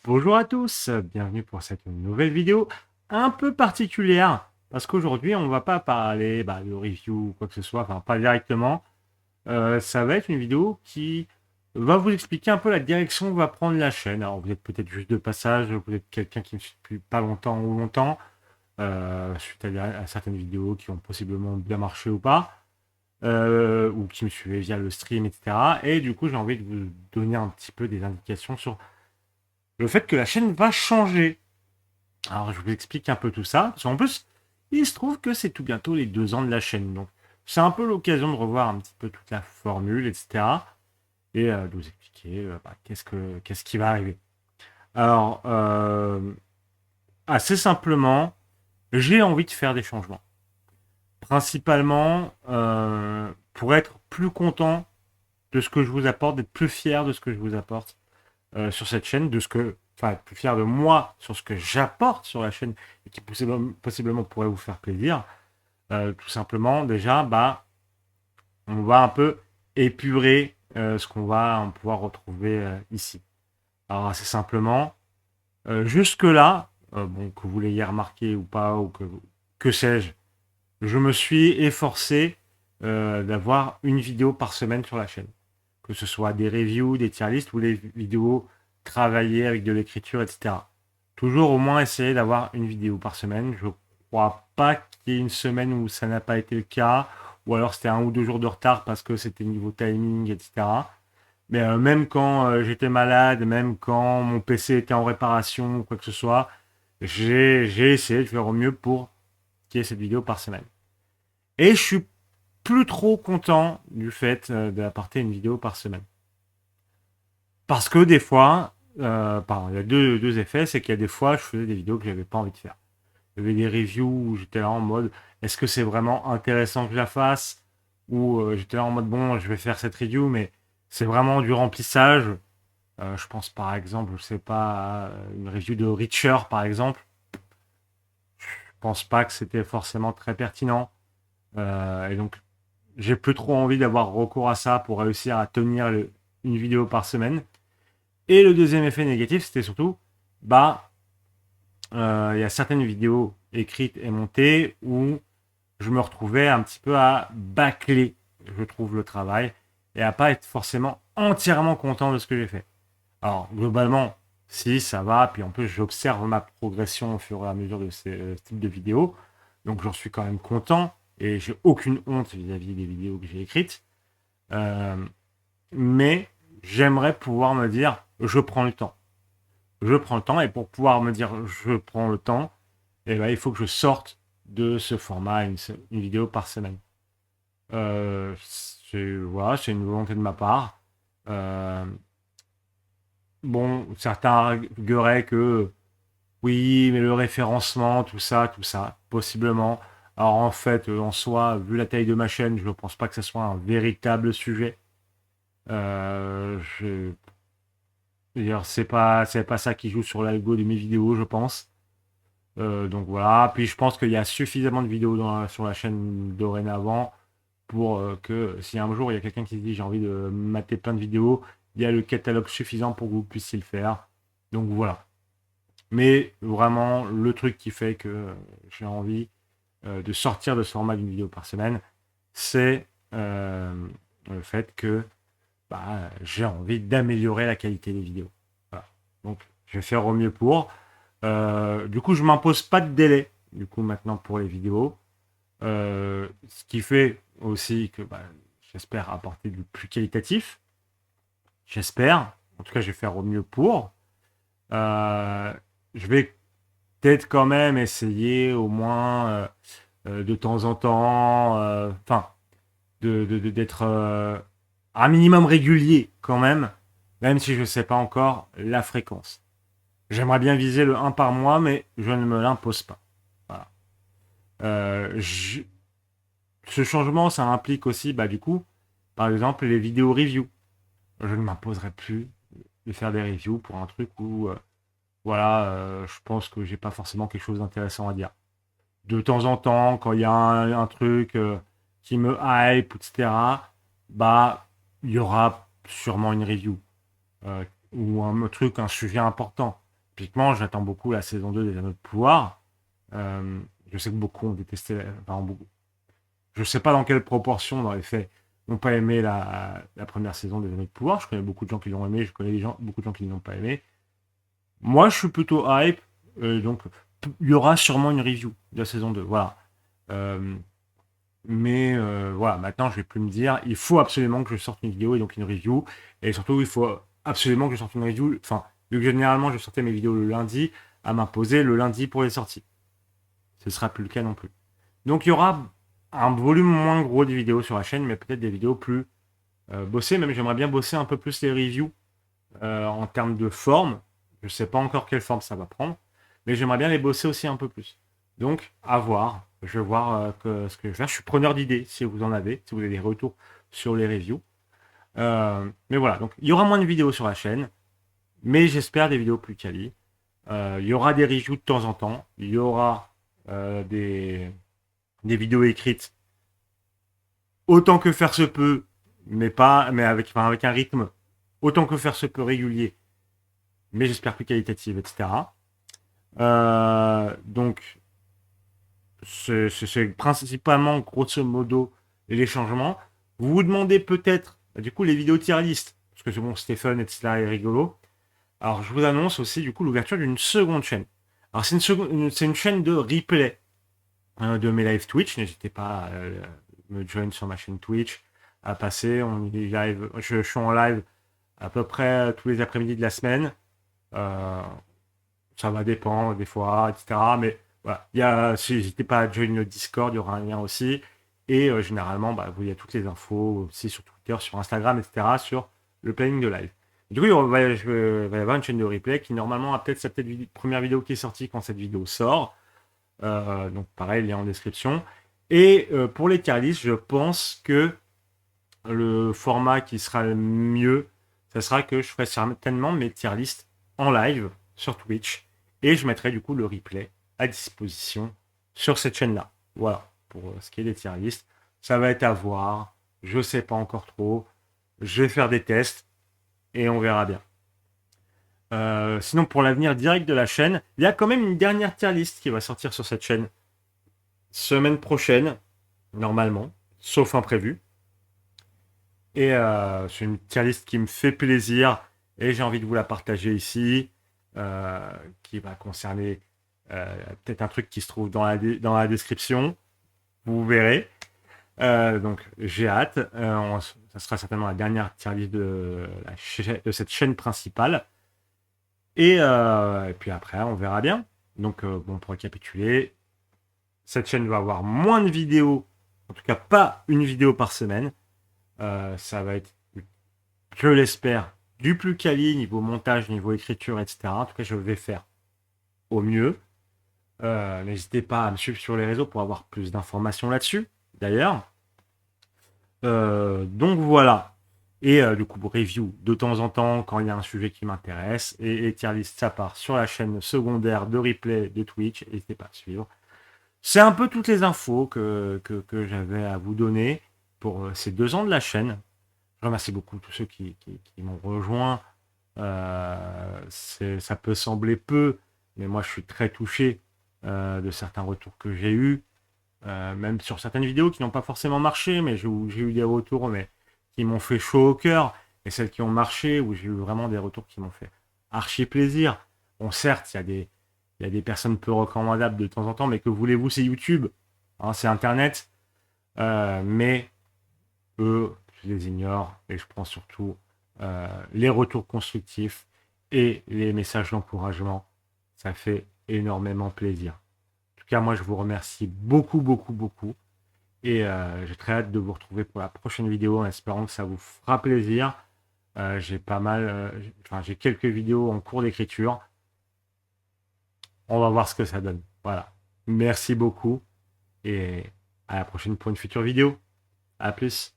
Bonjour à tous, bienvenue pour cette nouvelle vidéo un peu particulière parce qu'aujourd'hui on va pas parler de review ou quoi que ce soit, enfin pas directement. Ça va être une vidéo qui va vous expliquer un peu la direction que va prendre la chaîne. Alors vous êtes peut-être juste de passage, vous êtes quelqu'un qui me suit depuis pas longtemps ou longtemps, suite à certaines vidéos qui ont possiblement bien marché ou pas, ou qui me suivaient via le stream, etc. Et du coup j'ai envie de vous donner un petit peu des indications sur le fait que la chaîne va changer. Alors, je vous explique un peu tout ça. Parce qu'en plus, il se trouve que c'est tout bientôt les 2 ans de la chaîne. Donc, c'est un peu l'occasion de revoir un petit peu toute la formule, etc. Et de vous expliquer qu'est-ce qui va arriver. Alors, assez simplement, j'ai envie de faire des changements. Principalement pour être plus content de ce que je vous apporte, d'être plus fier de ce que je vous apporte sur cette chaîne, être plus fier de moi sur ce que j'apporte sur la chaîne et qui possiblement pourrait vous faire plaisir. Tout simplement, déjà, on va un peu épurer ce qu'on va pouvoir retrouver ici. Alors, assez simplement, jusque-là, bon, que vous l'ayez remarqué ou pas, ou que sais-je, je me suis efforcé d'avoir une vidéo par semaine sur la chaîne. Que ce soit des reviews, des tier lists ou des vidéos travaillées avec de l'écriture, etc. Toujours au moins essayer d'avoir une vidéo par semaine. Je crois pas qu'il y ait une semaine où ça n'a pas été le cas, ou alors c'était 1 ou 2 jours de retard parce que c'était niveau timing, etc. Mais même quand j'étais malade, même quand mon PC était en réparation ou quoi que ce soit, j'ai essayé de faire au mieux pour qu'il y ait cette vidéo par semaine. Et je suis plus trop content du fait d'apporter une vidéo par semaine. Parce que des fois, il y a deux effets, c'est qu'il y a des fois, je faisais des vidéos que j'avais pas envie de faire. Il y avait des reviews où j'étais là en mode, est-ce que c'est vraiment intéressant que je la fasse? Ou j'étais là en mode, bon, je vais faire cette review, mais c'est vraiment du remplissage. Je pense par exemple, je sais pas, à une review de Reacher par exemple. Je pense pas que c'était forcément très pertinent. Et donc, j'ai plus trop envie d'avoir recours à ça pour réussir à tenir une vidéo par semaine. Et le deuxième effet négatif, c'était surtout, bah, il y a certaines vidéos écrites et montées où je me retrouvais un petit peu à bâcler, je trouve, le travail et à pas être forcément entièrement content de ce que j'ai fait. Alors, globalement, si, ça va. Puis en plus, j'observe ma progression au fur et à mesure de ces types de vidéos. Donc, j'en suis quand même content et j'ai aucune honte vis-à-vis des vidéos que j'ai écrites. Euh, mais j'aimerais pouvoir me dire, je prends le temps. Je prends le temps et pour pouvoir me dire, je prends le temps, il faut que je sorte de ce format, une vidéo par semaine. Voilà, c'est une volonté de ma part. Euh, bon, certains argueraient que oui, mais le référencement, tout ça, possiblement. Alors en fait, en soi, vu la taille de ma chaîne, je ne pense pas que ce soit un véritable sujet. Je D'ailleurs, c'est pas ça qui joue sur l'algo de mes vidéos, je pense. Donc voilà. Puis je pense qu'il y a suffisamment de vidéos sur la chaîne dorénavant pour que si un jour il y a quelqu'un qui se dit j'ai envie de mater plein de vidéos, il y a le catalogue suffisant pour que vous puissiez le faire. Donc voilà. Mais vraiment, le truc qui fait que j'ai envie de sortir de ce format d'une vidéo par semaine, c'est le fait que j'ai envie d'améliorer la qualité des vidéos. Voilà. Donc, je vais faire au mieux pour. Du coup, je m'impose pas de délai. Du coup, maintenant pour les vidéos, ce qui fait aussi que j'espère apporter du plus qualitatif. J'espère. En tout cas, je vais faire au mieux pour. Euh, je vais peut-être quand même essayer au moins de temps en temps, d'être un minimum régulier quand même si je ne sais pas encore la fréquence. J'aimerais bien viser le 1 par mois, mais je ne me l'impose pas. Voilà. Euh, je- Ce changement, ça implique aussi, du coup, par exemple, les vidéos review. Je ne m'imposerai plus de faire des reviews pour un truc où, je pense que j'ai pas forcément quelque chose d'intéressant à dire. De temps en temps, quand il y a un truc qui me hype, etc., il y aura sûrement une review ou un truc, un sujet important. typiquement, j'attends beaucoup la saison 2 des Anneaux de Pouvoir. Je sais que beaucoup ont détesté, enfin, beaucoup. Je sais pas dans quelle proportion, dans les faits, n'ont pas aimé la première saison des Anneaux de Pouvoir. Je connais beaucoup de gens qui l'ont aimé, je connais beaucoup de gens qui ne l'ont pas aimé. Moi, je suis plutôt hype, donc il y aura sûrement une review de la saison 2, voilà. Euh, mais voilà, maintenant, je vais plus me dire, il faut absolument que je sorte une vidéo et donc une review. Et surtout, il faut absolument que je sorte une review. Enfin, vu que généralement, je sortais mes vidéos le lundi, à m'imposer le lundi pour les sorties. Ce sera plus le cas non plus. Donc, il y aura un volume moins gros de vidéos sur la chaîne, mais peut-être des vidéos plus bossées. Même, j'aimerais bien bosser un peu plus les reviews en termes de forme. Je sais pas encore quelle forme ça va prendre, mais j'aimerais bien les bosser aussi un peu plus. Donc, à voir. Je vais voir ce que je vais faire. Je suis preneur d'idées si vous en avez, si vous avez des retours sur les reviews. Mais voilà, donc il y aura moins de vidéos sur la chaîne, mais j'espère des vidéos plus quali. Il y aura des reviews de temps en temps. Il y aura des vidéos écrites autant que faire se peut, mais avec un rythme autant que faire se peut régulier, mais j'espère plus qualitative, etc. Donc, c'est principalement, grosso modo, les changements. Vous vous demandez peut-être, du coup, les vidéos tier list, parce que c'est bon, Stephen, etc. est rigolo. Alors, je vous annonce aussi, du coup, l'ouverture d'une seconde chaîne. Alors, c'est une chaîne de replay de mes live Twitch. N'hésitez pas à me joindre sur ma chaîne Twitch, à passer. Je suis en live à peu près tous les après-midi de la semaine. Ça va dépendre des fois, etc. Mais voilà, n'hésitez pas à joindre le Discord, il y aura un lien aussi. Et généralement, il y a toutes les infos aussi sur Twitter, sur Instagram, etc. sur le planning de live. Du coup, il va y avoir une chaîne de replay qui normalement a peut-être sa première vidéo qui est sortie quand cette vidéo sort. Donc pareil, lien en description. Et pour les tier lists, je pense que le format qui sera le mieux, ça sera que je ferai certainement mes tier lists en live sur Twitch. Et je mettrai du coup le replay à disposition sur cette chaîne-là. Voilà, pour ce qui est des tier lists. Ça va être à voir. Je sais pas encore trop. Je vais faire des tests et on verra bien. Sinon, pour l'avenir direct de la chaîne, il y a quand même une dernière tier list qui va sortir sur cette chaîne semaine prochaine, normalement, sauf imprévu. Et c'est une tier list qui me fait plaisir et j'ai envie de vous la partager ici, qui va concerner peut-être un truc qui se trouve dans la description. Vous verrez. Donc j'ai hâte. Ça sera certainement la dernière tier list de cette chaîne principale. Et puis après, on verra bien. Donc bon, pour récapituler, cette chaîne va avoir moins de vidéos, en tout cas pas une vidéo par semaine. Ça va être, je l'espère, du plus quali niveau montage, niveau écriture, etc. En tout cas, je vais faire au mieux. N'hésitez pas à me suivre sur les réseaux pour avoir plus d'informations là-dessus, d'ailleurs. Donc voilà. Et du coup, review de temps en temps quand il y a un sujet qui m'intéresse. Et tier list, ça part sur la chaîne secondaire de replay de Twitch. N'hésitez pas à suivre. C'est un peu toutes les infos que j'avais à vous donner pour ces 2 ans de la chaîne. Je remercie beaucoup tous ceux qui m'ont rejoint. Ça peut sembler peu, mais moi je suis très touché de certains retours que j'ai eus. Même sur certaines vidéos qui n'ont pas forcément marché, mais j'ai eu des retours mais qui m'ont fait chaud au cœur. Et celles qui ont marché, où j'ai eu vraiment des retours qui m'ont fait archi plaisir. Bon, certes, il y a des personnes peu recommandables de temps en temps, mais que voulez-vous, c'est YouTube, hein, c'est Internet. Mais eux, je les ignore et je prends surtout les retours constructifs et les messages d'encouragement. Ça fait énormément plaisir. En tout cas, moi, je vous remercie beaucoup, beaucoup, beaucoup. Et j'ai très hâte de vous retrouver pour la prochaine vidéo en espérant que ça vous fera plaisir. J'ai j'ai quelques vidéos en cours d'écriture. On va voir ce que ça donne. Voilà. Merci beaucoup et à la prochaine pour une future vidéo. À plus.